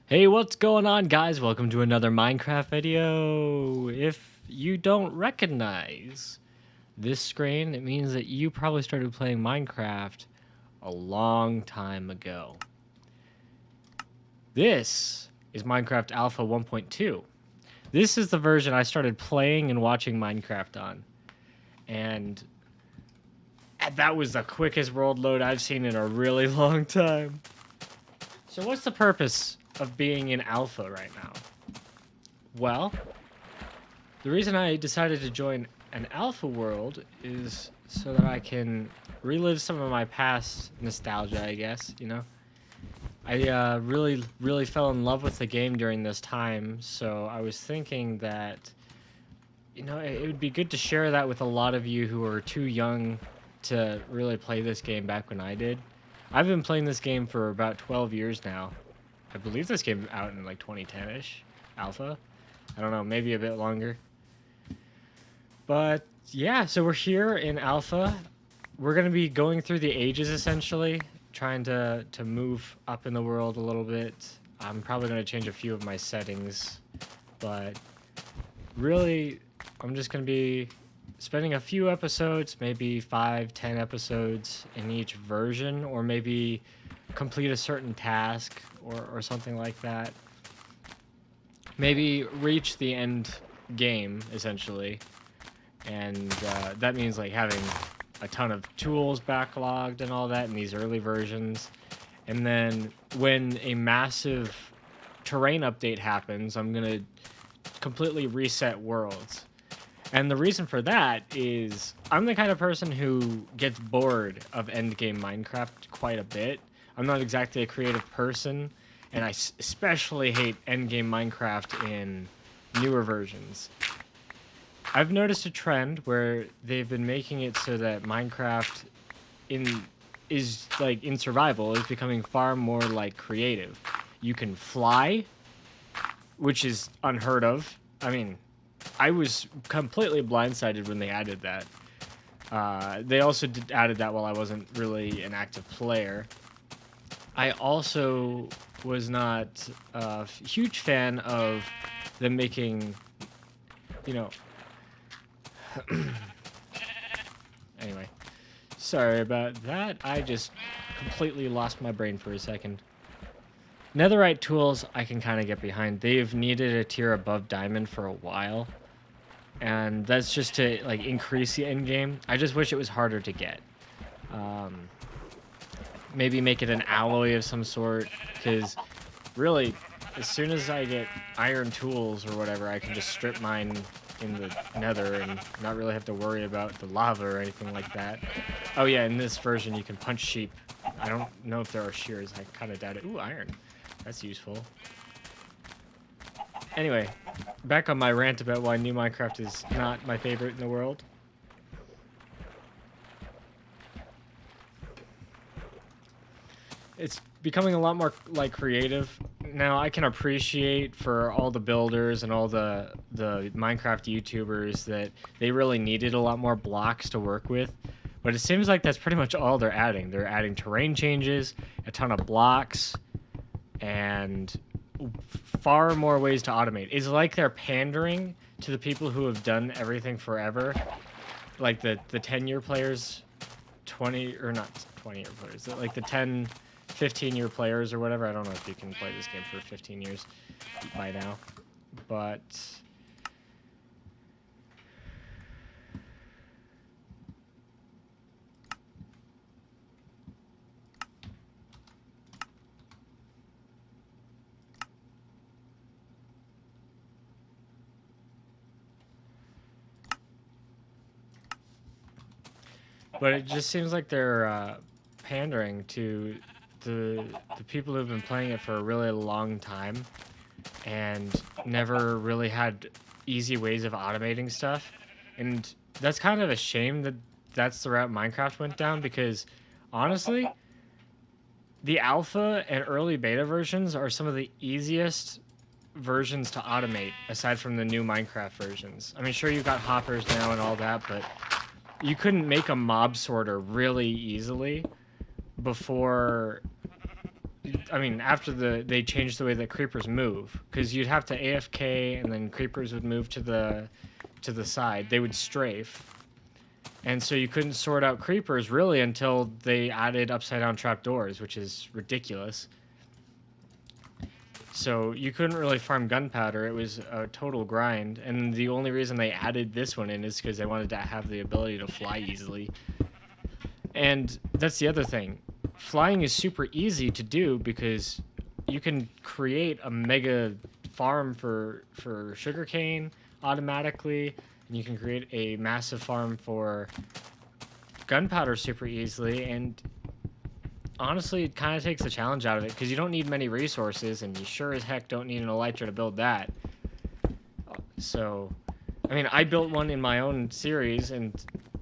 Hey, what's going on, guys? Welcome to another Minecraft video. If you don't recognize this screen, it means that you probably started playing Minecraft a long time ago. This is Minecraft Alpha 1.2. This is the version I started playing and watching Minecraft on. And that was the quickest world load I've seen in a really long time. So what's the purpose of being in alpha right now? Well, the reason I decided to join an alpha world is so that I can relive some of my past nostalgia, I guess, you know? I really fell in love with the game during this time, so I was thinking that, it would be good to share that with a lot of you who are too young to really play this game back when I did. I've been playing this game for about 12 years now. I believe this came out in like 2010-ish, alpha. I don't know, maybe a bit longer. But yeah, so we're here in alpha. We're going to be going through the ages essentially, trying to move up in the world a little bit. I'm probably going to change a few of my settings, but really I'm just going to be spending a few episodes, maybe 5-10 episodes in each version, or maybe complete a certain task or something like that. Maybe reach the end game essentially, and that means like having a ton of tools backlogged and all that in these early versions. And then when a massive terrain update happens, I'm gonna completely reset worlds. And the reason for that is I'm the kind of person who gets bored of endgame Minecraft quite a bit. I'm not exactly a creative person, and I especially hate endgame Minecraft in newer versions. I've noticed a trend where they've been making it so that Minecraft in survival is becoming far more like creative. You can fly, which is unheard of. I mean, I was completely blindsided when they added that. They also added that while I wasn't really an active player. I also was not a huge fan of them making, you know. Anyway, sorry about that. I just completely lost my brain for a second. Netherite tools I can kind of get behind. They've needed a tier above diamond for a while, and that's just to like increase the end game. I just wish it was harder to get. Maybe make it an alloy of some sort, because really, as soon as I get iron tools or whatever, I can just strip mine in the nether and not really have to worry about the lava or anything like that. Oh yeah, in this version you can punch sheep. I don't know if there are shears. I kind of doubt it. Ooh, iron. That's useful. Anyway, back on my rant about why new Minecraft is not my favorite in the world. It's becoming a lot more like creative now. I can appreciate for all the builders and all the Minecraft YouTubers that they really needed a lot more blocks to work with, but it seems like that's pretty much all they're adding. They're adding terrain changes, a ton of blocks, and far more ways to automate. It's like they're pandering to the people who have done everything forever, like the 10-year players, 20 or not 20-year players, like the 15-year players or whatever. I don't know if you can play this game for 15 years by now, but it just seems like they're pandering to the people who've been playing it for a really long time and never really had easy ways of automating stuff. And that's kind of a shame that that's the route Minecraft went down, because honestly, the alpha and early beta versions are some of the easiest versions to automate aside from the new Minecraft versions. I mean, sure, you've got hoppers now and all that, but you couldn't make a mob sorter really easily before I mean, after they changed the way that creepers move, because you'd have to AFK and then creepers would move to the side. They would strafe, and so you couldn't sort out creepers really until they added upside down trapdoors, which is ridiculous. So you couldn't really farm gunpowder. It was a total grind, and the only reason they added this one in is because they wanted to have the ability to fly easily. And that's the other thing. Flying is super easy to do because you can create a mega farm for sugarcane automatically, and you can create a massive farm for gunpowder super easily. And honestly, it kind of takes the challenge out of it because you don't need many resources, and you sure as heck don't need an elytra to build that. So, I mean, I built one in my own series, and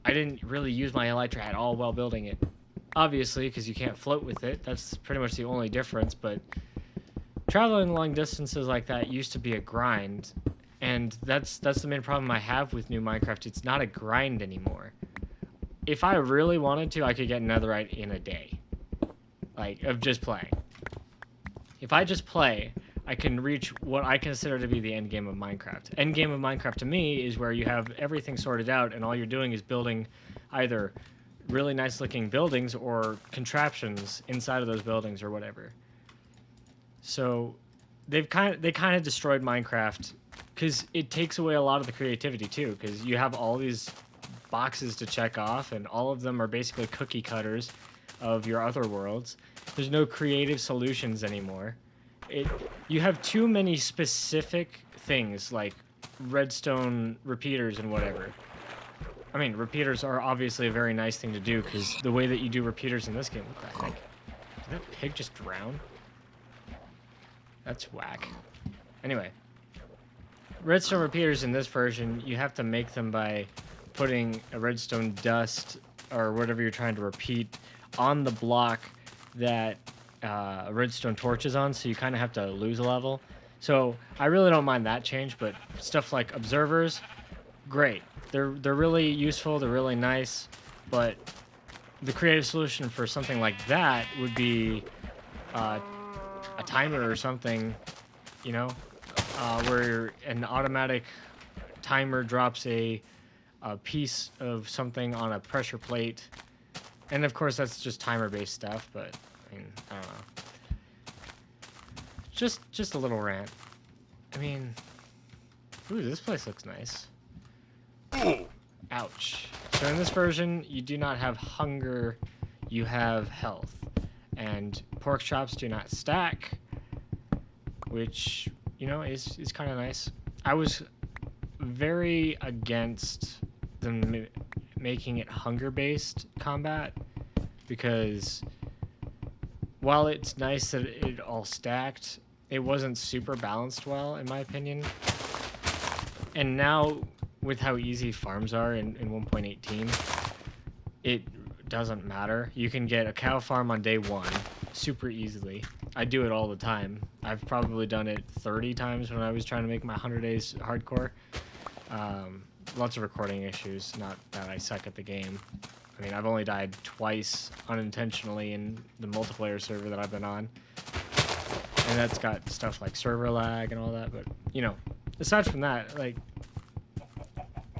I didn't really use my elytra at all while building it. Obviously, because you can't float with it. That's pretty much the only difference, but traveling long distances like that used to be a grind, and that's the main problem I have with new Minecraft. It's not a grind anymore. If I really wanted to, I could get netherite in a day. Like, of just playing. If I just play, I can reach what I consider to be the end game of Minecraft. End game of Minecraft to me is where you have everything sorted out and all you're doing is building either really nice looking buildings or contraptions inside of those buildings or whatever. So they kind of destroyed Minecraft because it takes away a lot of the creativity too, because you have all these boxes to check off and all of them are basically cookie cutters of your other worlds. There's no creative solutions anymore. You have too many specific things like redstone repeaters and whatever. I mean, repeaters are obviously a very nice thing to do because the way that you do repeaters in this game, what the heck? Did that pig just drown? That's whack. Anyway, redstone repeaters in this version, you have to make them by putting a redstone dust or whatever you're trying to repeat on the block that redstone torch is on, so you kind of have to lose a level. So I really don't mind that change, but stuff like observers, great. They're really useful, they're really nice, but the creative solution for something like that would be a timer or something, you know, where an automatic timer drops a piece of something on a pressure plate. And of course, that's just timer-based stuff, but I mean, I don't know. Just a little rant. I mean, ooh, this place looks nice. Ouch. So in this version, you do not have hunger, you have health. And pork chops do not stack, which, you know, is kind of nice. I was very against them making it hunger-based combat because while it's nice that it all stacked, it wasn't super balanced well, in my opinion. And now, with how easy farms are in 1.18, it doesn't matter. You can get a cow farm on day one super easily. I do it all the time. I've probably done it 30 times when I was trying to make my 100 days hardcore. Lots of recording issues, not that I suck at the game. I mean, I've only died twice unintentionally in the multiplayer server that I've been on. And that's got stuff like server lag and all that, but, you know, aside from that, like,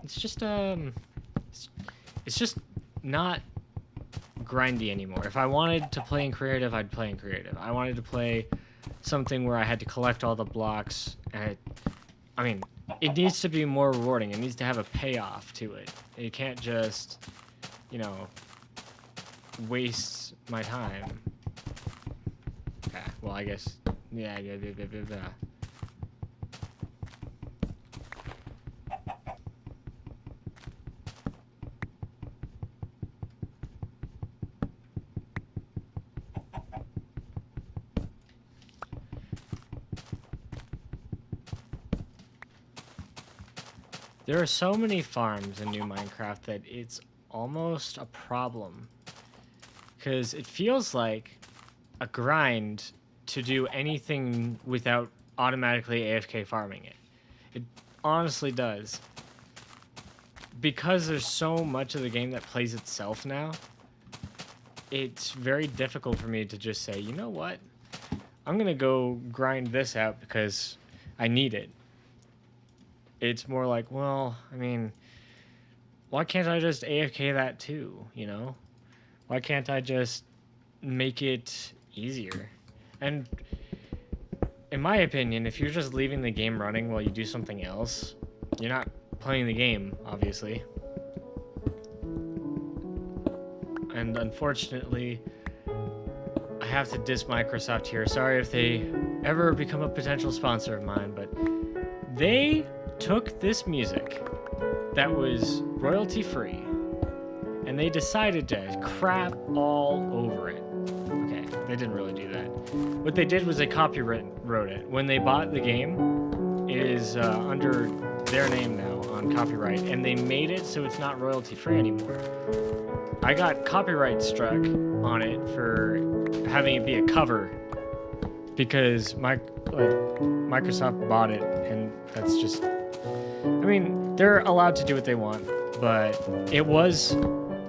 it's just not grindy anymore. If I wanted to play in creative, I'd play in creative. I wanted to play something where I had to collect all the blocks, and I mean, it needs to be more rewarding. It needs to have a payoff to it. It can't just, you know, waste my time. Okay, well, I guess, yeah. There are so many farms in new Minecraft that it's almost a problem. Because it feels like a grind to do anything without automatically AFK farming it. It honestly does. Because there's so much of the game that plays itself now, it's very difficult for me to just say, you know what? I'm gonna go grind this out because I need it. It's more like, well, I mean, why can't I just AFK that too, you know? Why can't I just make it easier? And in my opinion, if you're just leaving the game running while you do something else, you're not playing the game, obviously. And unfortunately, I have to diss Microsoft here. Sorry if they ever become a potential sponsor of mine, but they took this music that was royalty free and they decided to crap all over it. Okay, they didn't really do that. What they did was they copyright it. When they bought the game, it is under their name now on copyright, and they made it so it's not royalty free anymore. I got copyright struck on it for having it be a cover because Microsoft bought it, and that's just, I mean, they're allowed to do what they want, but it was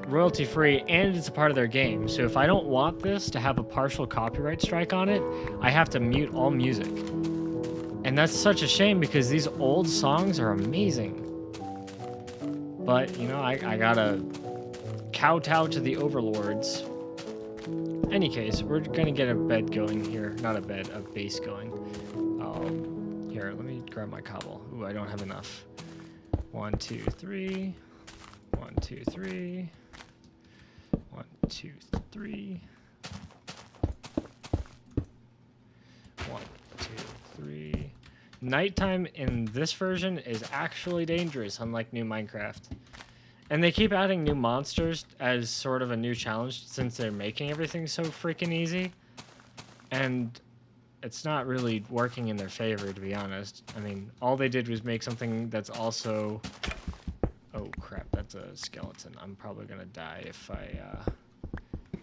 royalty free and it's a part of their game. So if I don't want this to have a partial copyright strike on it, I have to mute all music. And that's such a shame because these old songs are amazing. But, you know, I gotta kowtow to the overlords. Any case, we're gonna get a bed going here. Not a bed, a base going. Here, let me grab my cobble. Ooh, I don't have enough. 1, 2, 3. 1, 2, 3. 1, 2, 3. 1, 2, 3. Nighttime in this version is actually dangerous, unlike new Minecraft. And they keep adding new monsters as sort of a new challenge since they're making everything so freaking easy. And it's not really working in their favor, to be honest. I mean, all they did was make something that's also... Oh, crap, that's a skeleton. I'm probably gonna die if I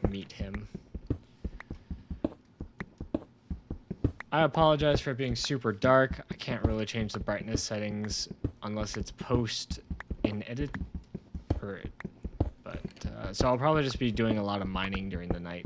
meet him. I apologize for it being super dark. I can't really change the brightness settings unless it's post in edit. But so I'll probably just be doing a lot of mining during the night.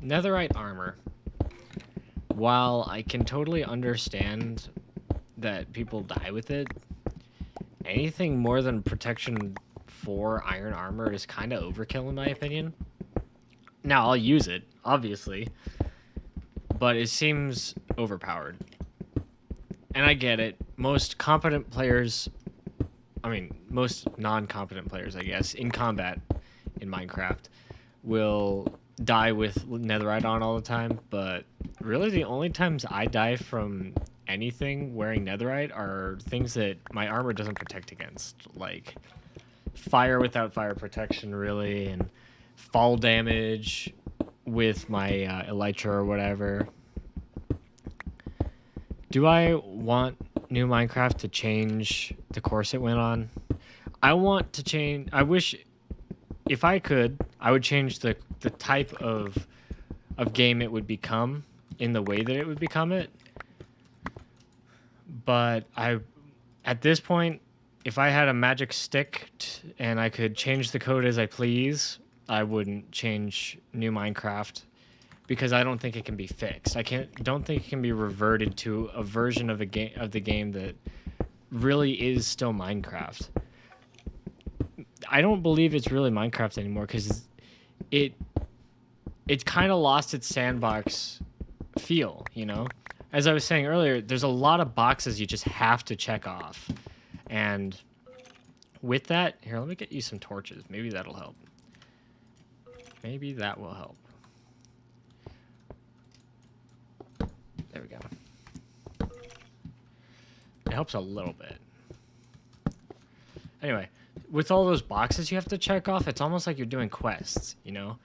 Netherite armor. While I can totally understand that people die with it, anything more than protection 4 iron armor is kind of overkill in my opinion. Now, I'll use it, obviously, but it seems overpowered. And I get it. Most competent players, I mean, most non-competent players, I guess, in combat in Minecraft will die with netherite on all the time, but really the only times I die from anything wearing netherite are things that my armor doesn't protect against, like fire without fire protection, really, and fall damage with my elytra or whatever. Do I want new Minecraft to change the course it went on? I want to change. I wish, if I could, I would change the type of game it would become in the way that it would become it. But at this point, if I had a magic stick and I could change the code as I please, I wouldn't change new Minecraft because I don't think it can be fixed. Don't think it can be reverted to a version of the game that really is still Minecraft. I don't believe it's really Minecraft anymore because it kind of lost its sandbox feel, you know? As I was saying earlier, there's a lot of boxes you just have to check off. And with that, here, let me get you some torches. Maybe that'll help. Maybe that will help. There we go. It helps a little bit. Anyway, with all those boxes you have to check off, it's almost like you're doing quests, you know?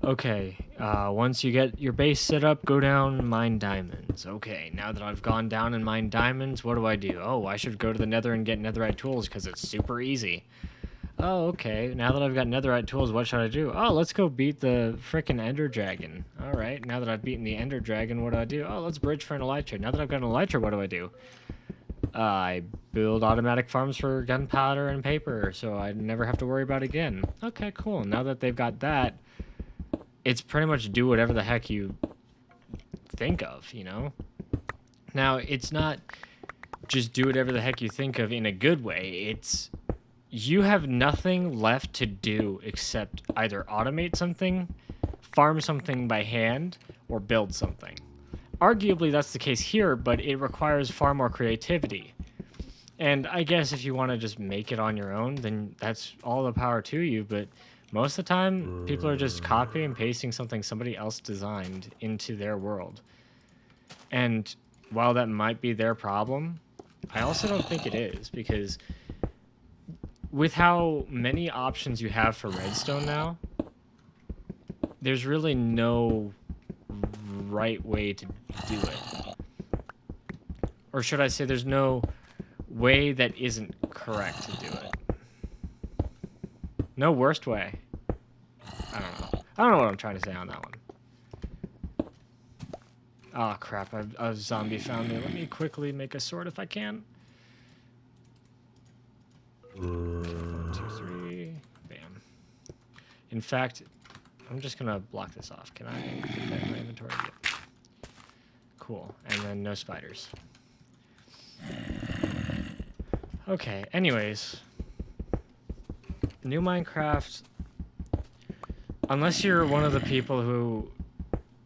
Okay, once you get your base set up, go down and mine diamonds. Okay, now that I've gone down and mined diamonds, what do? Oh, I should go to the nether and get netherite tools because it's super easy. Oh, okay, now that I've got netherite tools, what should I do? Oh, let's go beat the frickin' ender dragon. Alright, now that I've beaten the ender dragon, what do? Oh, let's bridge for an elytra. Now that I've got an elytra, what do? I build automatic farms for gunpowder and paper, so I never have to worry about it again. Okay, cool. Now that they've got that, it's pretty much do whatever the heck you think of, you know? Now, it's not just do whatever the heck you think of in a good way. It's you have nothing left to do except either automate something, farm something by hand, or build something. Arguably, that's the case here, but it requires far more creativity. And I guess if you want to just make it on your own, then that's all the power to you, but most of the time, people are just copying and pasting something somebody else designed into their world. And while that might be their problem, I also don't think it is, because with how many options you have for redstone now, there's really no right way to do it. Or should I say there's no way that isn't correct to do it. No worst way. I don't know. I don't know what I'm trying to say on that one. Oh crap, a zombie found me. Let me quickly make a sword if I can. 1, 2, 3. Bam. In fact, I'm just gonna block this off. Can I get that in my inventory? Yep. Cool. And then no spiders. Okay, anyways. New Minecraft, unless you're one of the people who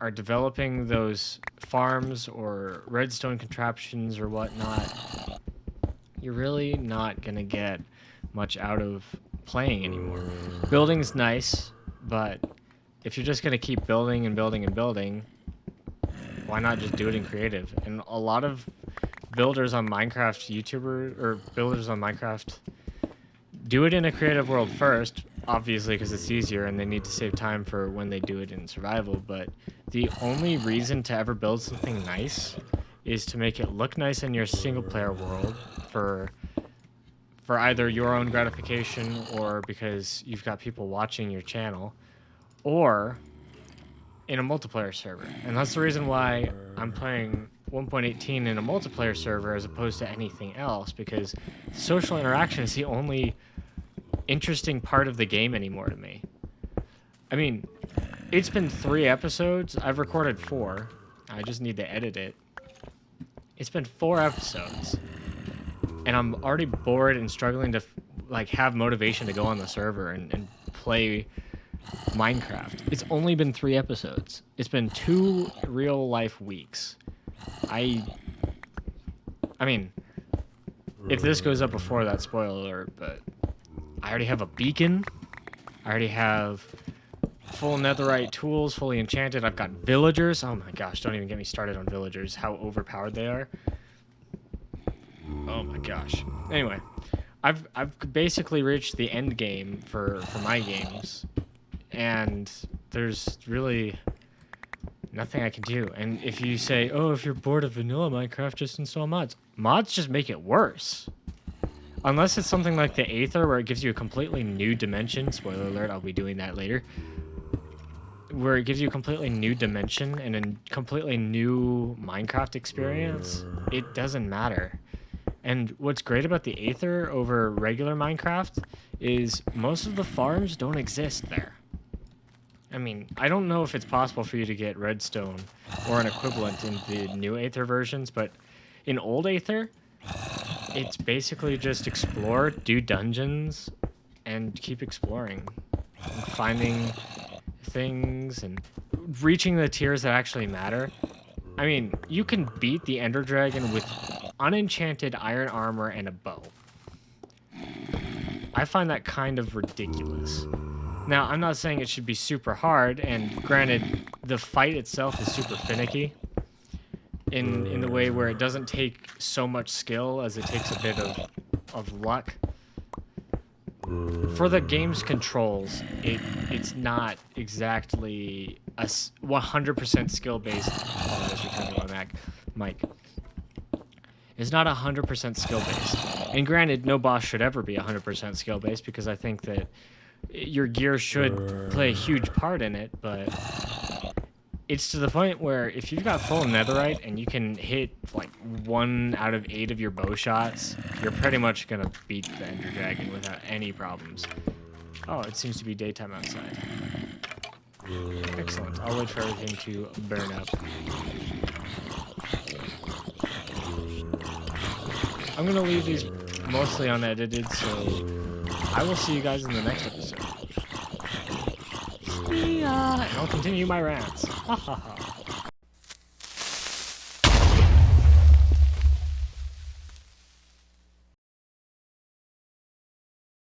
are developing those farms or redstone contraptions or whatnot, you're really not going to get much out of playing anymore. Building's nice, but if you're just going to keep building and building and building, why not just do it in creative? And a lot of builders on Minecraft builders on Minecraft do it in a creative world first, obviously because it's easier and they need to save time for when they do it in survival, but the only reason to ever build something nice is to make it look nice in your single player world for either your own gratification or because you've got people watching your channel, or in a multiplayer server. And that's the reason why I'm playing 1.18 in a multiplayer server as opposed to anything else, because social interaction is the only interesting part of the game anymore to me. I mean, it's been 3 episodes. I've recorded 4. I just need to edit it. It's been 4 episodes. And I'm already bored and struggling to have motivation to go on the server and play Minecraft. It's only been 3 episodes. It's been 2 real life weeks. I mean, if this goes up before that, spoiler alert, but I already have a beacon. I already have full netherite tools, fully enchanted. I've got villagers. Oh my gosh, don't even get me started on villagers, how overpowered they are. Oh my gosh. Anyway, I've basically reached the end game for my games, and there's really nothing I can do. And if you say, oh, if you're bored of vanilla Minecraft, just install mods. Mods just make it worse. Unless it's something like the Aether, where it gives you a completely new dimension. Spoiler alert, I'll be doing that later. Where it gives you a completely new dimension and a completely new Minecraft experience. It doesn't matter. And what's great about the Aether over regular Minecraft is most of the farms don't exist there. I mean, I don't know if it's possible for you to get redstone or an equivalent in the new Aether versions, but in old Aether, it's basically just explore, do dungeons, and keep exploring. And finding things and reaching the tiers that actually matter. I mean, you can beat the Ender Dragon with unenchanted iron armor and a bow. I find that kind of ridiculous. Now, I'm not saying it should be super hard, and granted, the fight itself is super finicky in the way where it doesn't take so much skill as it takes a bit of luck. for the game's controls, it's not exactly a 100% skill based. Oh, you're having on that mic. It's not 100% skill based, and granted, no boss should ever be 100% skill based because I think that your gear should play a huge part in it, but it's to the point where if you've got full netherite and you can hit like 1 out of 8 of your bow shots, you're pretty much gonna beat the Ender Dragon without any problems. Oh, it seems to be daytime outside. Excellent. I'll wait for everything to burn up. I'm gonna leave these mostly unedited, so I will see you guys in the next episode. See ya! And I'll continue my rants. Ha ha ha.